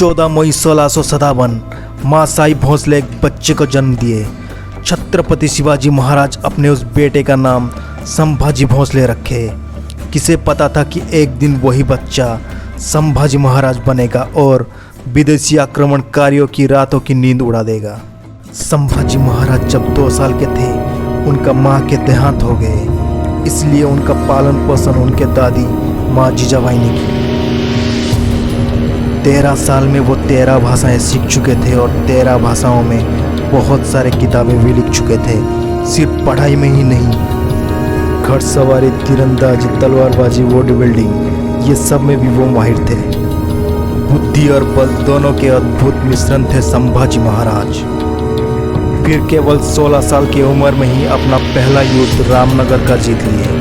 14 मई 1657 माँ साई भोसले एक बच्चे को जन्म दिए। छत्रपति शिवाजी महाराज अपने उस बेटे का नाम संभाजी भोसले रखे। किसे पता था कि एक दिन वही बच्चा संभाजी महाराज बनेगा और विदेशी आक्रमणकारियों की रातों की नींद उड़ा देगा। संभाजी महाराज जब 2 साल के थे उनका माँ के देहांत हो गए, इसलिए उनका पालन पोषण उनके दादी माँ जीजाबाई ने की। 13 साल में वो 13 भाषाएं सीख चुके थे और 13 भाषाओं में बहुत सारे किताबें भी लिख चुके थे। सिर्फ पढ़ाई में ही नहीं, घुड़सवारी, तीरंदाजी, तलवारबाजी, बॉडी बिल्डिंग, ये सब में भी वो माहिर थे। बुद्धि और बल दोनों के अद्भुत मिश्रण थे संभाजी महाराज। फिर केवल 16 साल की उम्र में ही अपना पहला युद्ध रामनगर का जीत लिए।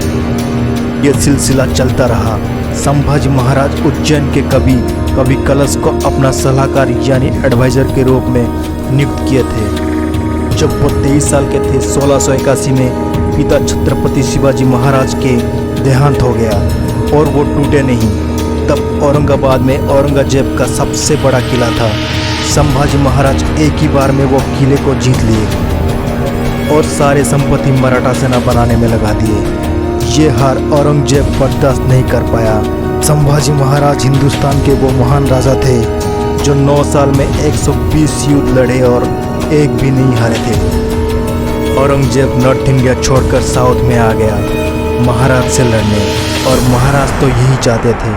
ये सिलसिला चलता रहा। संभाजी महाराज उज्जैन के कवि कलश को अपना सलाहकार यानी एडवाइजर के रूप में नियुक्त किए थे। जब वो 23 साल के थे 1681 में पिता छत्रपति शिवाजी महाराज के देहांत हो गया और वो टूटे नहीं। तब औरंगाबाद में औरंगजेब का सबसे बड़ा किला था। संभाजी महाराज एक ही बार में वो किले को जीत लिए और सारे संपत्ति मराठा सेना बनाने में लगा दिए। ये हार औरंगजेब बर्दाश्त नहीं कर पाया। संभाजी महाराज हिंदुस्तान के वो महान राजा थे जो 9 साल में 120 युद्ध लड़े और एक भी नहीं हारे थे। औरंगजेब नॉर्थ इंडिया छोड़कर साउथ में आ गया महाराज से लड़ने, और महाराज तो यही चाहते थे।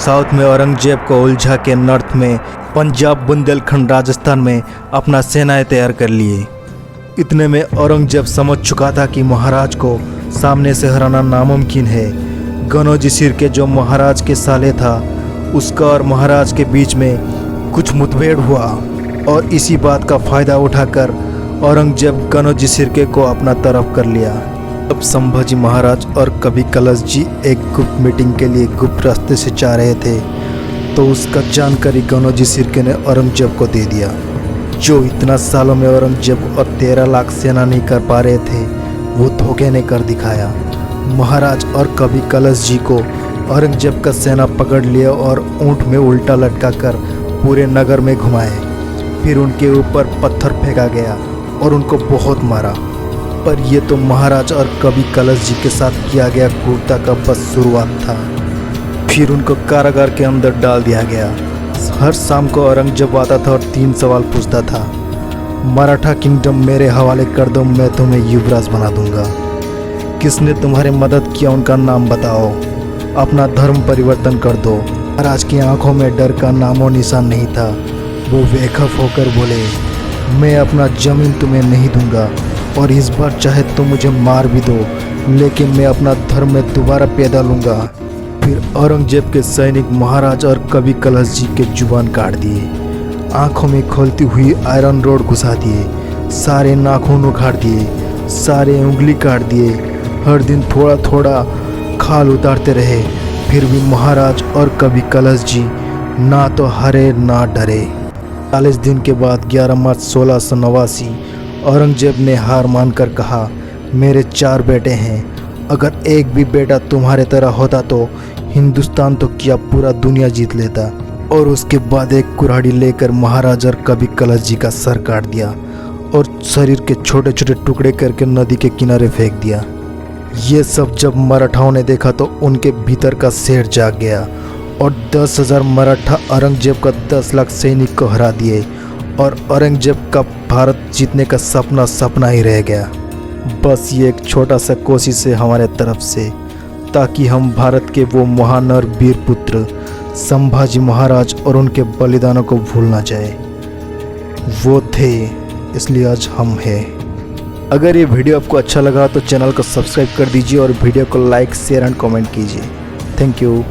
साउथ में औरंगजेब को उलझा के नॉर्थ में पंजाब, बुंदेलखंड, राजस्थान में अपना सेनाएं तैयार कर लिए। इतने में औरंगजेब समझ चुका था कि महाराज को सामने से हराना नामुमकिन है। गनौजी सिरके जो महाराज के साले था, उसका और महाराज के बीच में कुछ मुठभेड़ हुआ और इसी बात का फ़ायदा उठाकर औरंगजेब गनौजी सिरके को अपना तरफ कर लिया। अब संभाजी महाराज और कवि कलश जी एक गुप्त मीटिंग के लिए गुप्त रास्ते से जा रहे थे, तो उसका जानकारी गनौजी सिरके ने औरंगजेब को दे दिया। जो इतना सालों में औरंगजेब और 13 लाख सेना नहीं कर पा रहे थे, वो धोखे ने कर दिखाया। महाराज और कवि कलश जी को औरंगजेब का सेना पकड़ लिया और ऊंट में उल्टा लटका कर पूरे नगर में घुमाए। फिर उनके ऊपर पत्थर फेंका गया और उनको बहुत मारा। पर ये तो महाराज और कवि कलश जी के साथ किया गया क्रूरता का बस शुरुआत था। फिर उनको कारागार के अंदर डाल दिया गया। हर शाम को औरंगजेब आता था और 3 सवाल पूछता था। मराठा किंगडम मेरे हवाले कर दो, मैं तुम्हें युवराज बना दूंगा। किसने तुम्हारी मदद किया, उनका नाम बताओ। अपना धर्म परिवर्तन कर दो। महाराज की आंखों में डर का नामो निशान नहीं था। वो बेखौफ होकर बोले, मैं अपना जमीन तुम्हें नहीं दूंगा और इस बार चाहे तो मुझे मार भी दो, लेकिन मैं अपना धर्म में दोबारा पैदा लूँगा। फिर औरंगजेब के सैनिक महाराज और कवि कलश जी के जुबान काट दिए, आंखों में खोलती हुई आयरन रोड घुसा दिए, सारे नाखून उखाड़ दिए, सारे उंगली काट दिए। हर दिन थोड़ा थोड़ा खाल उतारते रहे। फिर भी महाराज और कवि कलश जी ना तो हारे ना डरे। 40 दिन के बाद 11 मार्च 1689 औरंगजेब ने हार मानकर कहा, मेरे 4 बेटे हैं, अगर एक भी बेटा तुम्हारे तरह होता तो हिंदुस्तान तो क्या पूरा दुनिया जीत लेता। और उसके बाद एक कुल्हाड़ी लेकर महाराज और कवि कलश जी का सर काट दिया और शरीर के छोटे छोटे टुकड़े करके नदी के किनारे फेंक दिया। ये सब जब मराठाओं ने देखा तो उनके भीतर का शेर जाग गया और 10,000 मराठा औरंगजेब का 10 लाख सैनिक को हरा दिए और औरंगजेब का भारत जीतने का सपना ही रह गया। बस ये एक छोटा सा कोशिश है हमारे तरफ से, ताकि हम भारत के वो महान और वीर पुत्र संभाजी महाराज और उनके बलिदानों को भूल ना जाए। वो थे, इसलिए आज हम हैं। अगर ये वीडियो आपको अच्छा लगा तो चैनल को सब्सक्राइब कर दीजिए और वीडियो को लाइक, शेयर एंड कमेंट कीजिए। Thank you.